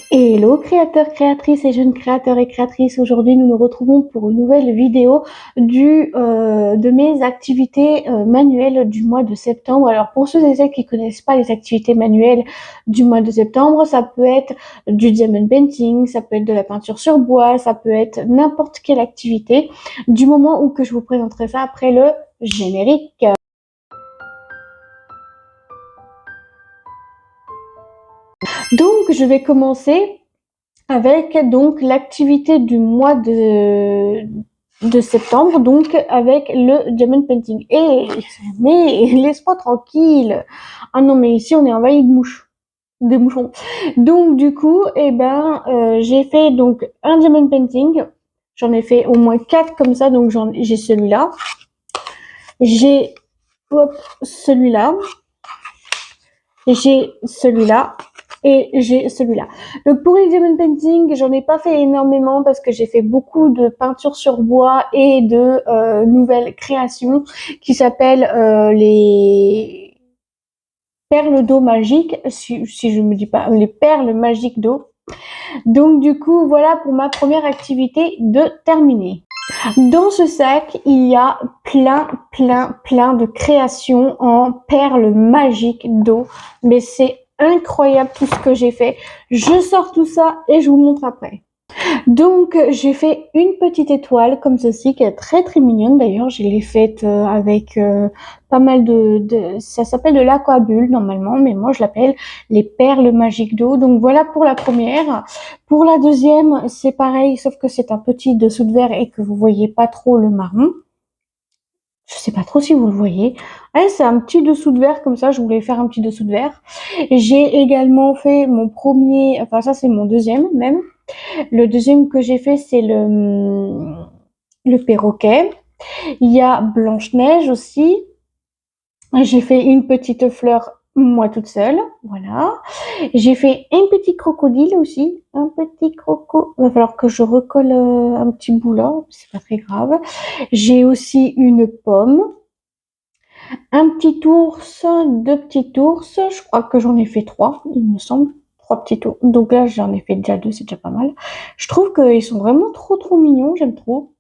Hello créateurs, créatrices et jeunes créateurs et créatrices. Aujourd'hui, nous nous retrouvons pour une nouvelle vidéo de mes activités manuelles du mois de septembre. Alors pour ceux et celles qui connaissent pas les activités manuelles du mois de septembre, ça peut être du diamond painting, ça peut être de la peinture sur bois, ça peut être n'importe quelle activité du moment où que je vous présenterai ça après le générique. Donc je vais commencer avec donc l'activité du mois de septembre, donc avec le diamond painting. Mais laisse-moi tranquille. Ah non, mais ici on est envahi de mouches, des mouchons. Donc du coup, j'ai fait donc un diamond painting. J'en ai fait au moins 4 comme ça, donc j'ai celui-là. J'ai celui-là. J'ai celui-là. Et j'ai celui-là. Donc pour les diamond painting, j'en ai pas fait énormément parce que j'ai fait beaucoup de peinture sur bois et de nouvelles créations qui s'appellent les perles d'eau magiques, si je me dis pas, les perles magiques d'eau. Donc du coup, voilà pour ma première activité de terminée. Dans ce sac, il y a plein de créations en perles magiques d'eau, mais c'est incroyable tout ce que j'ai fait. Je sors tout ça et je vous montre après. Donc j'ai fait une petite étoile comme ceci qui est très mignonne d'ailleurs. Je l'ai faite avec pas mal ça s'appelle de l'aquabulle normalement, mais moi je l'appelle les perles magiques d'eau. Donc voilà pour la première. Pour la deuxième, c'est pareil, sauf que c'est un petit dessous de verre et que vous voyez pas trop le marron. Je sais pas trop si vous le voyez. Ouais, c'est un petit dessous de verre comme ça. Je voulais faire un petit dessous de verre. J'ai également fait mon premier, enfin ça c'est mon deuxième même. Le deuxième que j'ai fait, c'est le perroquet. Il y a Blanche-Neige aussi. J'ai fait une petite fleur, moi toute seule. Voilà. J'ai fait un petit crocodile aussi. Un petit croco. Il va falloir que je recolle un petit bout là. C'est pas très grave. J'ai aussi une pomme. Un petit ours, 2 petits ours. Je crois que j'en ai fait 3, il me semble. 3 petits ours. Donc là, j'en ai fait déjà 2, c'est déjà pas mal. Je trouve qu'ils sont vraiment trop mignons, j'aime trop.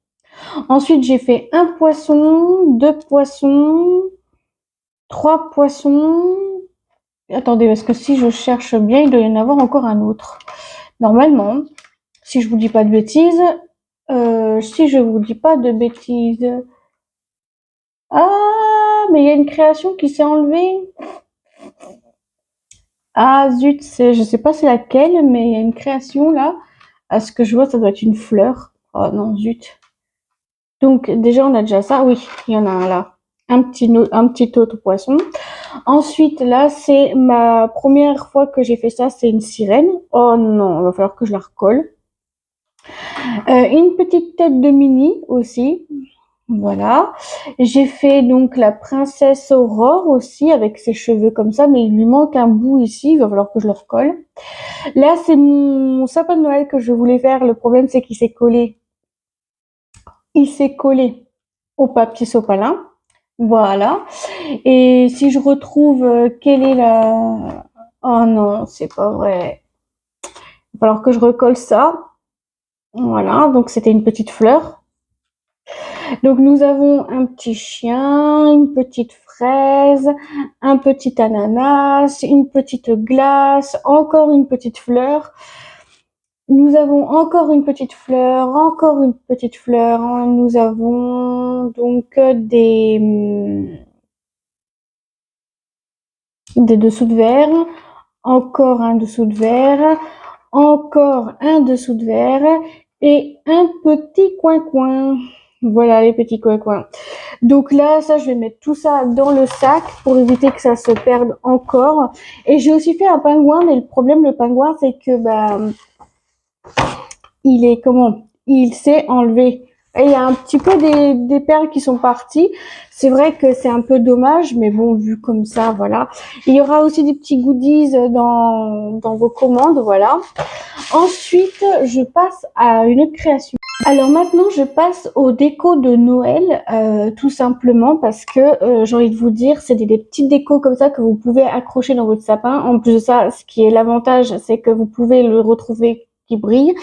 Ensuite, j'ai fait un poisson, 2 poissons, 3 poissons. Attendez, parce que si je cherche bien, il doit y en avoir encore un autre. Normalement, si je vous dis pas de bêtises, Ah, mais il y a une création qui s'est enlevée. Ah zut, je sais pas c'est laquelle, mais il y a une création là. À ce que je vois, ça doit être une fleur. Oh non, zut. Donc déjà, on a déjà ça. Oui, il y en a un là. Un petit autre poisson. Ensuite, là, c'est ma première fois que j'ai fait ça. C'est une sirène. Oh non, il va falloir que je la recolle. Une petite tête de Minnie aussi. Voilà. J'ai fait donc la princesse Aurore aussi avec ses cheveux comme ça, mais il lui manque un bout ici. Il va falloir que je le recolle. Là, c'est mon sapin de Noël que je voulais faire. Le problème, c'est qu'il s'est collé. Il s'est collé au papier sopalin. Voilà. Et si je retrouve quelle est la... Oh non, c'est pas vrai. Il va falloir que je recolle ça. Voilà. Donc, c'était une petite fleur. Donc, nous avons un petit chien, une petite fraise, un petit ananas, une petite glace, encore une petite fleur. Nous avons encore une petite fleur, encore une petite fleur. Nous avons donc des dessous de verre, encore un dessous de verre, encore un dessous de verre et un petit coin-coin. Voilà les petits coins-coins. Donc là, ça, je vais mettre tout ça dans le sac pour éviter que ça se perde encore. Et j'ai aussi fait un pingouin, mais le problème, le pingouin, c'est que il s'est enlevé. Et il y a un petit peu des perles qui sont parties. C'est vrai que c'est un peu dommage, mais bon, vu comme ça, voilà. Il y aura aussi des petits goodies dans vos commandes, voilà. Ensuite, je passe à une autre création. Alors maintenant, je passe aux décos de Noël, tout simplement parce que j'ai envie de vous dire, c'est des petites décos comme ça que vous pouvez accrocher dans votre sapin. En plus de ça, ce qui est l'avantage, c'est que vous pouvez le retrouver qui brille.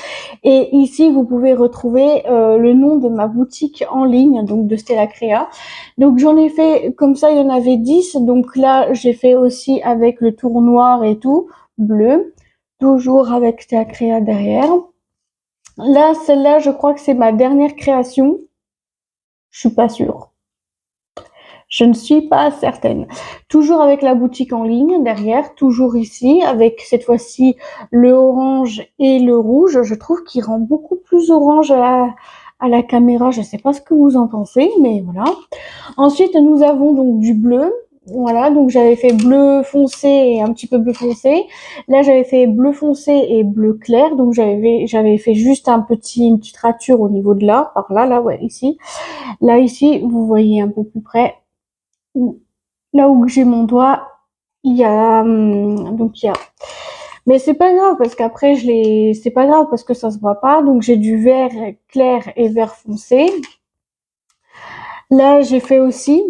Et ici, vous pouvez retrouver le nom de ma boutique en ligne, donc de Stella Crea. Donc j'en ai fait comme ça, il y en avait 10. Donc là, j'ai fait aussi avec le tour noir et tout, bleu, toujours avec Stella Crea derrière. Là, celle-là, je crois que c'est ma dernière création. Je suis pas sûre. Je ne suis pas certaine. Toujours avec la boutique en ligne derrière, toujours ici, avec cette fois-ci le orange et le rouge. Je trouve qu'il rend beaucoup plus orange à la caméra. Je sais pas ce que vous en pensez, mais voilà. Ensuite, nous avons donc du bleu. Voilà, donc j'avais fait bleu foncé et un petit peu bleu foncé. Là, j'avais fait bleu foncé et bleu clair. Donc j'avais fait juste une petite rature au niveau de là, par là, ouais, ici. Là, ici, vous voyez un peu plus près. Là où j'ai mon doigt, il y a, donc il y a. Mais c'est pas grave parce qu'après c'est pas grave parce que ça se voit pas. Donc j'ai du vert clair et vert foncé. Là, j'ai fait aussi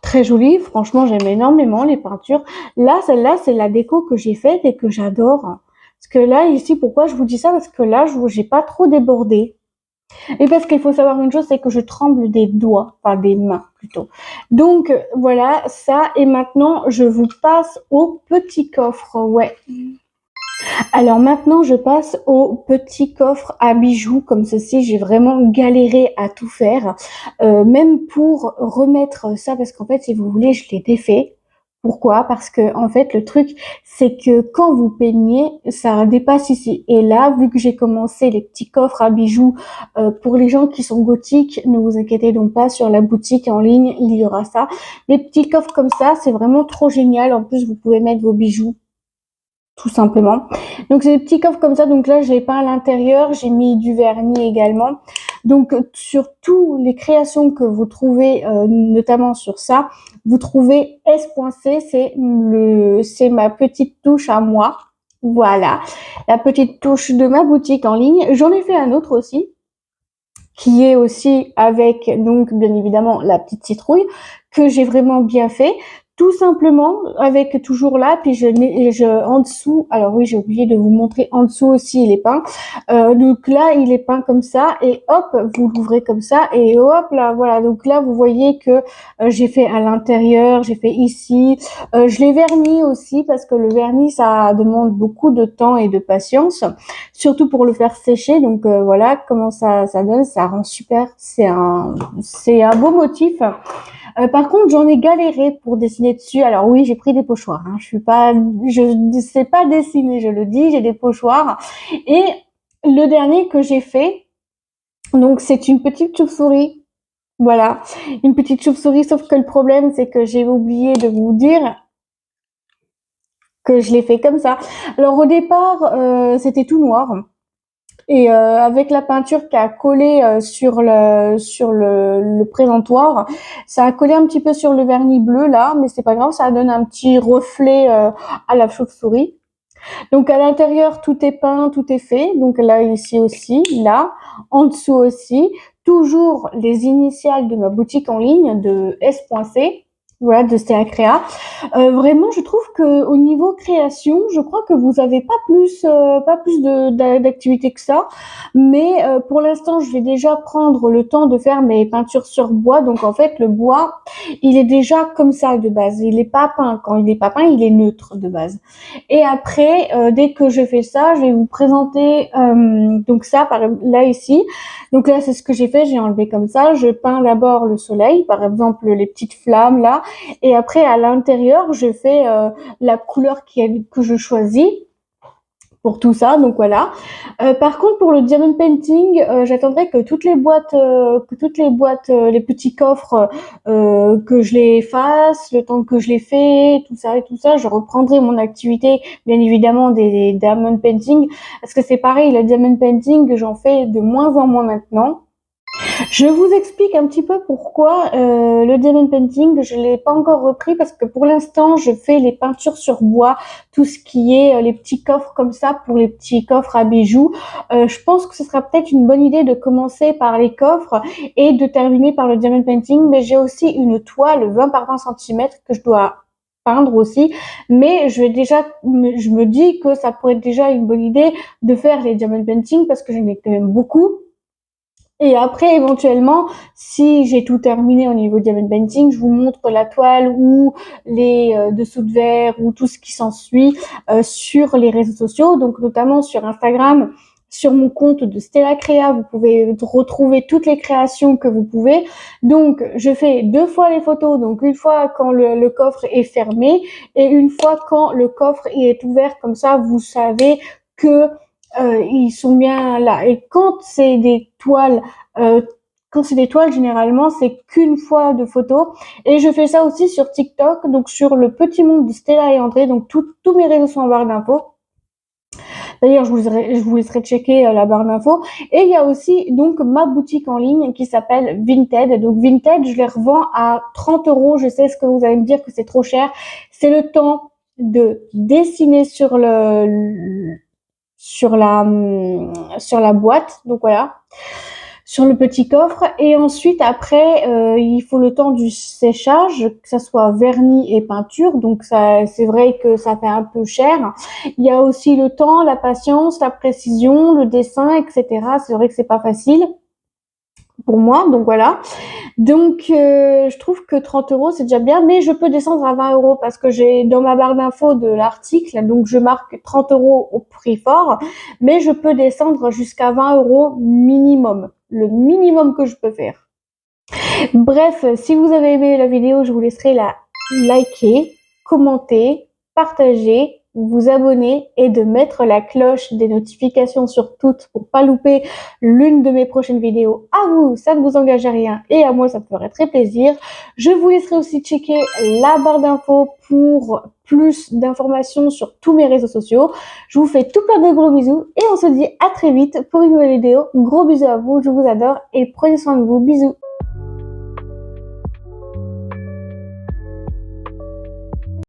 très joli. Franchement, j'aime énormément les peintures. Là, celle-là, c'est la déco que j'ai faite et que j'adore. Parce que là, ici, pourquoi je vous dis ça? Parce que là, j'ai pas trop débordé. Et parce qu'il faut savoir une chose, c'est que je tremble des doigts, enfin des mains plutôt. Donc voilà, ça. Et maintenant, je vous passe au petit coffre. Ouais. Alors maintenant, je passe au petit coffre à bijoux comme ceci. J'ai vraiment galéré à tout faire, même pour remettre ça, parce qu'en fait, si vous voulez, je l'ai défait. Pourquoi? Parce que en fait, le truc, c'est que quand vous peignez, ça dépasse ici. Et là, vu que j'ai commencé les petits coffres à bijoux, pour les gens qui sont gothiques, ne vous inquiétez donc pas, sur la boutique en ligne, il y aura ça. Des petits coffres comme ça, c'est vraiment trop génial. En plus, vous pouvez mettre vos bijoux tout simplement. Donc c'est des petits coffres comme ça. Donc là, j'ai peint à l'intérieur, j'ai mis du vernis également. Donc sur toutes les créations que vous trouvez, notamment sur ça, vous trouvez S.C, c'est ma petite touche à moi. Voilà, la petite touche de ma boutique en ligne. J'en ai fait un autre aussi, qui est aussi avec, donc, bien évidemment, la petite citrouille, que j'ai vraiment bien fait. Tout simplement, avec toujours là, puis en dessous, alors oui, j'ai oublié de vous montrer en dessous aussi, il est peint. Donc là, il est peint comme ça, et hop, vous l'ouvrez comme ça, et hop, là, voilà. Donc là, vous voyez que j'ai fait à l'intérieur, j'ai fait ici. Je l'ai verni aussi, parce que le vernis, ça demande beaucoup de temps et de patience, surtout pour le faire sécher. Donc voilà comment ça donne, ça rend super. C'est un beau motif. Par contre, j'en ai galéré pour dessiner dessus. Alors oui, j'ai pris des pochoirs. Hein. Je sais pas dessiner, je le dis. J'ai des pochoirs. Et le dernier que j'ai fait, donc c'est une petite chauve-souris. Voilà, une petite chauve-souris. Sauf que le problème, c'est que j'ai oublié de vous dire que je l'ai fait comme ça. Alors au départ, c'était tout noir. Et avec la peinture qui a collé sur le présentoir, ça a collé un petit peu sur le vernis bleu là, mais c'est pas grave, ça donne un petit reflet à la chauve-souris. Donc à l'intérieur tout est peint, tout est fait. Donc là ici aussi, là, en dessous aussi, toujours les initiales de ma boutique en ligne de S.C. Voilà, de Stella Crea. Vraiment, je trouve que au niveau création, je crois que vous avez pas plus d'activité que ça. Mais pour l'instant, je vais déjà prendre le temps de faire mes peintures sur bois. Donc en fait, le bois, il est déjà comme ça de base. Il est pas peint. Quand il est pas peint, il est neutre de base. Et après, dès que je fais ça, je vais vous présenter donc ça par là ici. Donc là, c'est ce que j'ai fait. J'ai enlevé comme ça. Je peins d'abord le soleil, par exemple les petites flammes là. Et après, à l'intérieur, je fais la couleur que je choisis pour tout ça. Donc voilà. Par contre, pour le diamond painting, j'attendrai que toutes les boîtes, les petits coffres, que je les fasse, le temps que je les fais, tout ça et tout ça. Je reprendrai mon activité, bien évidemment, des diamond painting, parce que c'est pareil, le diamond painting, j'en fais de moins en moins maintenant. Je vous explique un petit peu pourquoi le diamond painting, je l'ai pas encore repris parce que pour l'instant, je fais les peintures sur bois, tout ce qui est les petits coffres comme ça pour les petits coffres à bijoux. Je pense que ce sera peut-être une bonne idée de commencer par les coffres et de terminer par le diamond painting, mais j'ai aussi une toile 20 par 20 cm que je dois peindre aussi, mais je me dis que ça pourrait être déjà une bonne idée de faire les diamond painting parce que j'en ai quand même beaucoup. Et après, éventuellement, si j'ai tout terminé au niveau diamond painting, je vous montre la toile ou les dessous de verre ou tout ce qui s'ensuit sur les réseaux sociaux, donc notamment sur Instagram, sur mon compte de Stella Créa, vous pouvez retrouver toutes les créations que vous pouvez. Donc, je fais 2 fois les photos, donc une fois quand le coffre est fermé et une fois quand le coffre est ouvert, comme ça, vous savez que ils sont bien là. Et euh, quand c'est des toiles, généralement, c'est qu'une fois de photos. Et je fais ça aussi sur TikTok, donc sur le petit monde de Stella et André. Donc tous mes réseaux sont en barre d'infos. D'ailleurs, je vous laisserai checker la barre d'infos. Et il y a aussi donc ma boutique en ligne qui s'appelle Vinted. Donc Vinted, je les revends à 30 euros. Je sais ce que vous allez me dire que c'est trop cher. C'est le temps de dessiner sur la boîte, donc voilà, sur le petit coffre. Et ensuite après il faut le temps du séchage, que ça soit vernis et peinture, donc ça c'est vrai que ça fait un peu cher. Il y a aussi le temps, la patience, la précision, le dessin, etc. C'est vrai que c'est pas facile pour moi, donc voilà. Donc, je trouve que 30 euros, c'est déjà bien, mais je peux descendre à 20 euros parce que j'ai dans ma barre d'infos de l'article, donc je marque 30 euros au prix fort, mais je peux descendre jusqu'à 20 euros minimum, le minimum que je peux faire. Bref, si vous avez aimé la vidéo, je vous laisserai la liker, commenter, partager, vous abonner et de mettre la cloche des notifications sur toutes pour pas louper l'une de mes prochaines vidéos. À vous, ça ne vous engage à rien et à moi, ça me ferait très plaisir. Je vous laisserai aussi checker la barre d'infos pour plus d'informations sur tous mes réseaux sociaux. Je vous fais tout plein de gros bisous et on se dit à très vite pour une nouvelle vidéo. Gros bisous à vous, je vous adore et prenez soin de vous. Bisous.